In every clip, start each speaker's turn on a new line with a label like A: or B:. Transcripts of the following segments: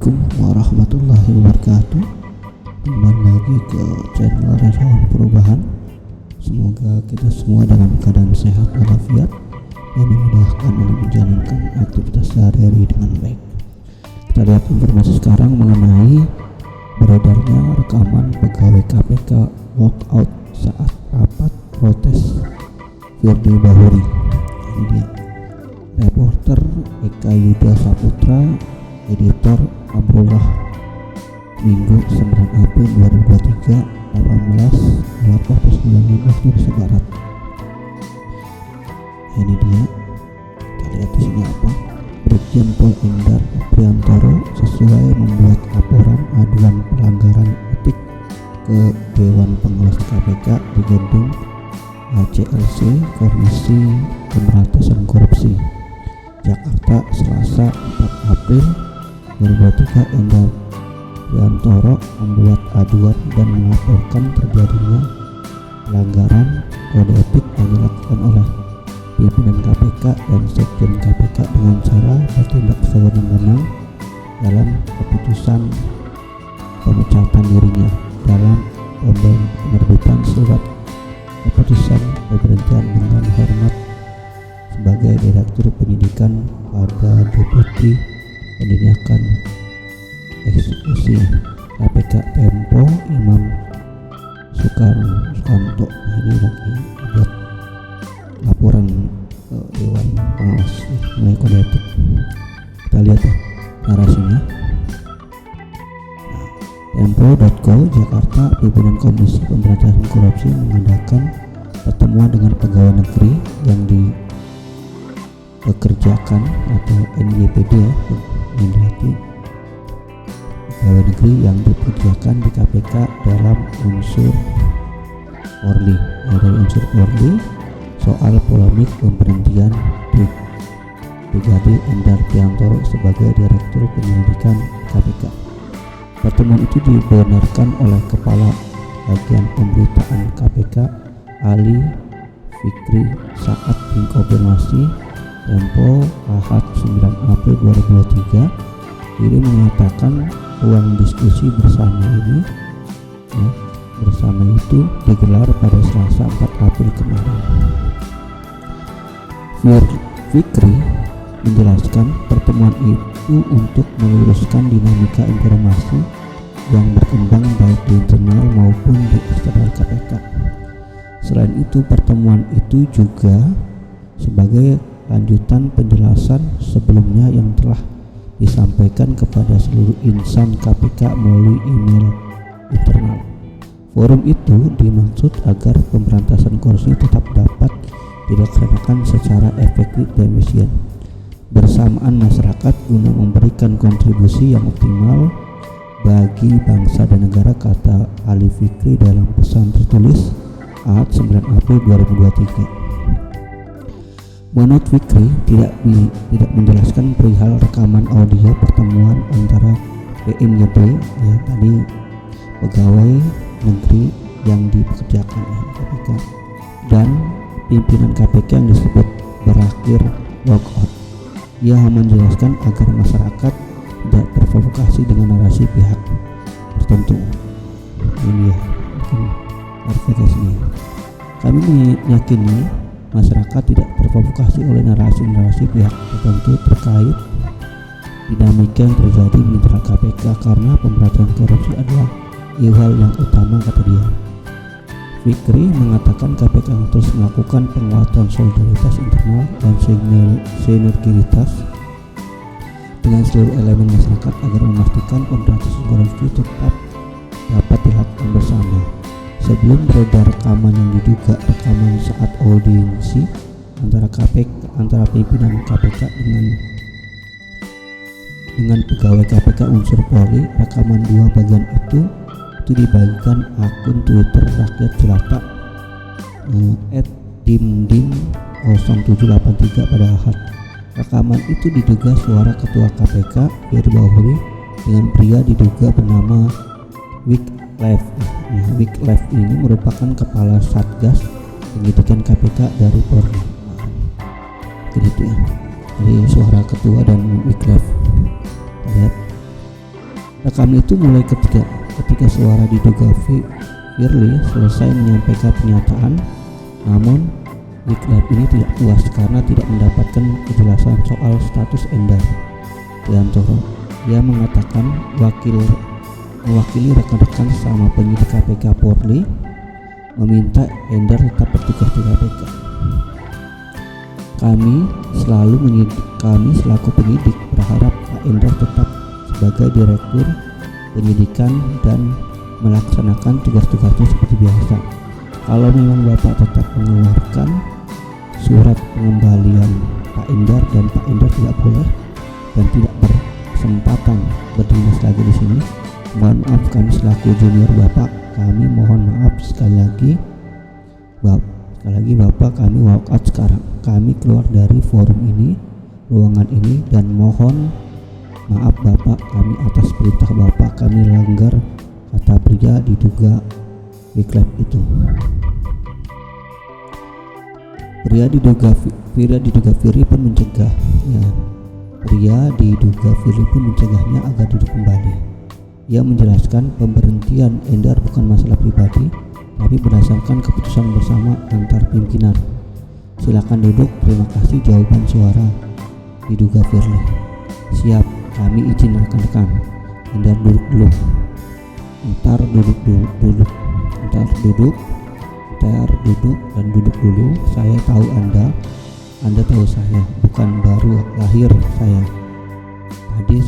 A: Assalamualaikum warahmatullahi wabarakatuh. Kembali lagi ke channel Relawan Perubahan. Semoga kita semua dalam keadaan sehat walafiat dan dimudahkan untuk menjalankan aktivitas sehari-hari dengan baik. Kita lihat informasi sekarang mengenai beredarnya rekaman pegawai KPK walkout saat rapat protes Firly Bahuri. Ini dia. Reporter Eka Yuda Saputra, editor Abdullah, Minggu 9 April 2023, 18.19 Indonesia Barat. Ini dia. Kita lihat di sini apa? Brigjen Pol Endar Priantoro sesuai membuat laporan aduan pelanggaran etik ke Dewan Pengawas KPK di gedung CLC Komisi Pemberantasan Korupsi Jakarta Selasa 4 April 2023. Endar Priantoro membuat aduan dan melaporkan terjadinya pelanggaran kode etik yang dilakukan oleh pimpinan KPK dan Sekjen KPK dengan cara bertindak sewenang-wenang dalam keputusan pemecatan dirinya dalam penerbitan surat keputusan pemberhentian dengan hormat sebagai Direktur Penyidikan pada Deputi Penindakan Eksekusi KPK Tempo Imam Sukanto. Ini lagi buat laporan Dewan Pengawas mengenai kode etik. Kita lihat ya narasinya. Tempo.co Jakarta, pimpinan Komisi Pemberantasan Korupsi mengadakan pertemuan dengan pegawai negeri yang dipekerjakan atau NYPD ya, berarti pegawai negeri yang dipekerjakan di KPK dalam unsur Polri. Dari unsur Polri soal polemik pemberhentian Brigadir Endar Priantoro sebagai Direktur Penyelidikan KPK. Pertemuan itu dibenarkan oleh Kepala Bagian Pemberitaan KPK Ali Fikri saat dikonfirmasi Tempo Ahad 9 April 2023. Diri menyatakan ruang diskusi bersama itu digelar pada Selasa 4 April kemarin. Fikri menjelaskan pertemuan itu untuk meluruskan dinamika informasi yang berkembang baik di internal maupun di eksternal KPK. Selain itu, pertemuan itu juga sebagai lanjutan penjelasan sebelumnya yang telah disampaikan kepada seluruh insan KPK melalui email internal. Forum itu dimaksud agar pemberantasan korupsi tetap dapat dilaksanakan secara efektif dan efisien bersamaan masyarakat guna memberikan kontribusi yang optimal bagi bangsa dan negara, kata Ali Fikri dalam pesan tertulis Ahad 9 April 2023. Menurut Fikri tidak menjelaskan perihal rekaman audio pertemuan antara PNYP ya tadi pegawai negeri yang dipekerjakan KPK dan pimpinan KPK yang disebut berakhir walkout. Ia menjelaskan agar masyarakat tidak terprovokasi dengan narasi pihak tertentu. Ini ya klarifikasinya. Kami meyakini masyarakat tidak terprovokasi oleh narasi-narasi pihak tertentu terkait dinamika yang terjadi di internal KPK karena pemberantasan korupsi adalah hal yang utama, kata dia. Fikri mengatakan KPK terus melakukan penguatan solidaritas internal dan sinergitas dengan seluruh elemen masyarakat agar memastikan pemberantasan korupsi tetap dapat dilakukan bersama. Sebelum beredar rekaman yang diduga rekaman saat audiensi antara pimpinan KPK dengan pegawai KPK unsur Polri, rekaman dua bagian itu dibagikan akun Twitter Rakyat Jelata @dimdim0783 pada Ahad. Rekaman itu diduga suara Ketua KPK Firly Bahuri dengan pria diduga bernama Wyclef. Wyclef ini merupakan kepala Satgas Penyidikan KPK dari Polri. Gitu ya. Jadi suara Ketua dan Wyclef. Lihat Rekaman itu mulai ketika suara diduga Firly selesai menyampaikan pernyataan, namun Wyclef ini tidak puas karena tidak mendapatkan kejelasan soal status Endar di Antoro. Ia mengatakan mewakili rekan-rekan sama penyidik KPK Polri meminta Endar tetap bertugas di KPK. Kami selaku penyidik berharap Pak Endar tetap sebagai Direktur Penyidikan dan melaksanakan tugas-tugasnya seperti biasa. Kalau memang Bapak tetap mengeluarkan surat pengembalian Pak Endar dan Pak Endar tidak boleh dan tidak berkesempatan berdinas lagi di sini, mohon maaf kami selaku junior Bapak, kami mohon maaf sekali lagi Bapak, kami walk out sekarang. Kami keluar dari forum ini, ruangan ini, dan mohon maaf Bapak, kami atas perintah Bapak kami langgar kata pria diduga Wyclef itu. Pria diduga Firly pun mencegahnya agar duduk kembali. Ia menjelaskan pemberhentian Endar bukan masalah pribadi, tapi berdasarkan keputusan bersama antar pimpinan. Silakan duduk, terima kasih. Jawaban suara diduga Firly. Siap, kami izin rekan-rekan. Endar duduk dulu. Ntar duduk dan duduk dulu. Saya tahu Anda tahu saya, bukan baru lahir saya. Tadi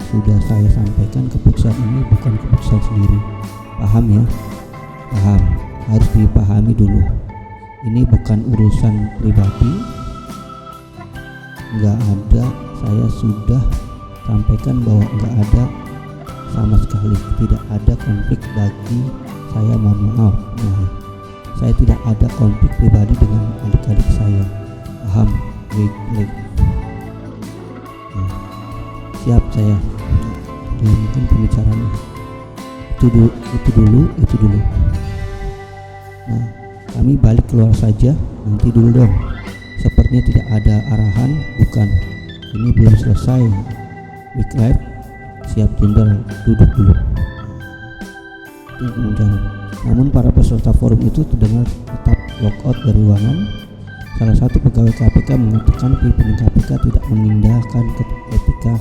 A: sudah saya sampaikan keputusan ini bukan keputusan sendiri. Paham ya? Paham, harus dipahami dulu. Ini bukan urusan pribadi. Nggak ada, saya sudah sampaikan bahwa nggak ada sama sekali, tidak ada konflik bagi saya, mohon maaf. Saya tidak ada konflik pribadi dengan adik-adik saya. Paham? Baik. Siap saya. Mungkin pembicaranya itu dulu. Nah, kami balik keluar saja. Nanti dulu dong. Sepertinya tidak ada arahan. Bukan. Ini belum selesai. Wyclef, siap jenderal, duduk dulu. Namun para peserta forum itu terdengar tetap walkout dari ruangan. Salah satu pegawai KPK mengatakan pimpinan KPK tidak memindahkan etika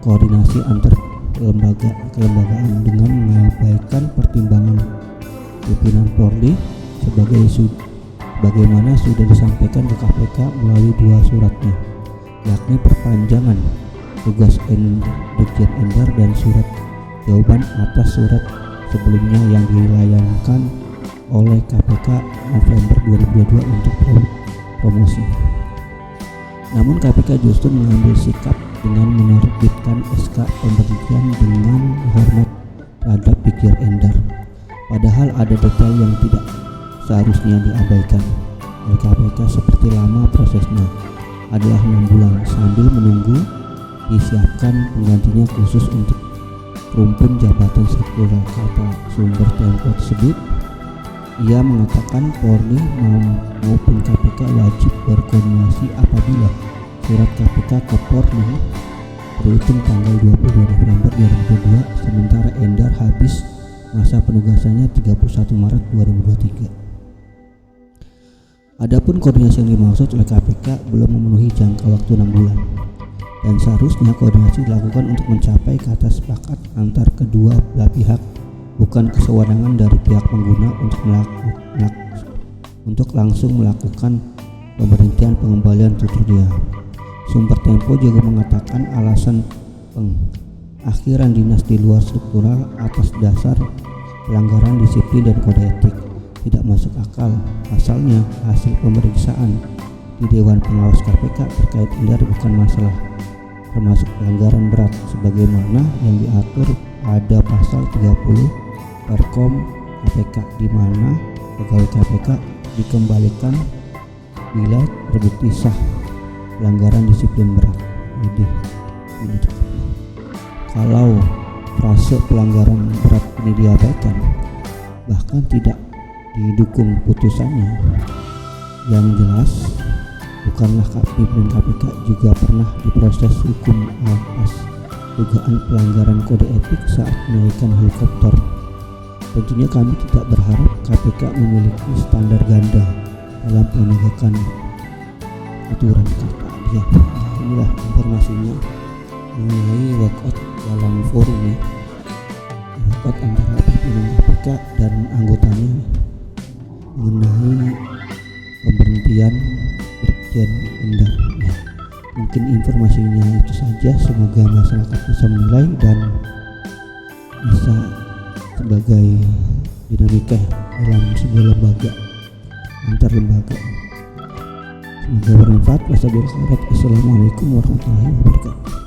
A: koordinasi antar kelembagaan dengan mengabaikan pertimbangan pimpinan Polri sebagaimana sudah disampaikan ke KPK melalui dua suratnya, yakni perpanjangan tugas Dirjen Endar dan surat jawaban atas surat sebelumnya yang dilayangkan oleh KPK November 2022 untuk promosi. Namun KPK justru mengambil sikap dengan menerbitkan SK pemberhentian dengan hormat terhadap Brigjen Endar. Padahal ada detail yang tidak seharusnya diabaikan oleh KPK, seperti lama prosesnya adalah 6 bulan sambil menunggu disiapkan penggantinya khusus untuk rumpun jabatan struktural. Kata sumber Tempo tersebut, ia mengatakan Polri maupun KPK wajib berkoordinasi apabila surat KPK ke Polri berhitung tanggal 22 November 2022, sementara Endar habis masa penugasannya 31 Maret 2023. Adapun koordinasi yang dimaksud oleh KPK belum memenuhi jangka waktu 6 bulan dan seharusnya koordinasi dilakukan untuk mencapai kata sepakat antar kedua belah pihak, bukan kesewenangan dari pihak pengguna untuk langsung melakukan pemberhentian pengembalian tutorial. Sumber Tempo juga mengatakan alasan pengakhiran dinas di luar struktural atas dasar pelanggaran disiplin dan kode etik tidak masuk akal. Pasalnya hasil pemeriksaan di Dewan Pengawas KPK terkait Endar bukan masalah termasuk pelanggaran berat sebagaimana yang diatur pada pasal 30 Perkom KPK, di mana pegawai KPK dikembalikan bila terbukti sah pelanggaran disiplin berat. Ini kalau frase pelanggaran berat ini diabaikan, bahkan tidak didukung putusannya, yang jelas bukanlah pimpinan KPK juga pernah diproses hukum atas dugaan pelanggaran kode etik saat menaikkan helikopter. Tentunya kami tidak berharap KPK memiliki standar ganda dalam penegakan aturan kata dia. Inilah informasinya mengenai walkout dalam forum ya, walkout antara pimpinan KPK dan anggotanya mengenai pemberhentian Brigjen Endar ya. Mungkin informasinya itu saja, semoga masyarakat bisa menilai dan bisa sebagai dinamika dalam sebuah lembaga, antar lembaga. Semoga bermanfaat. Wassalamualaikum warahmatullahi wabarakatuh.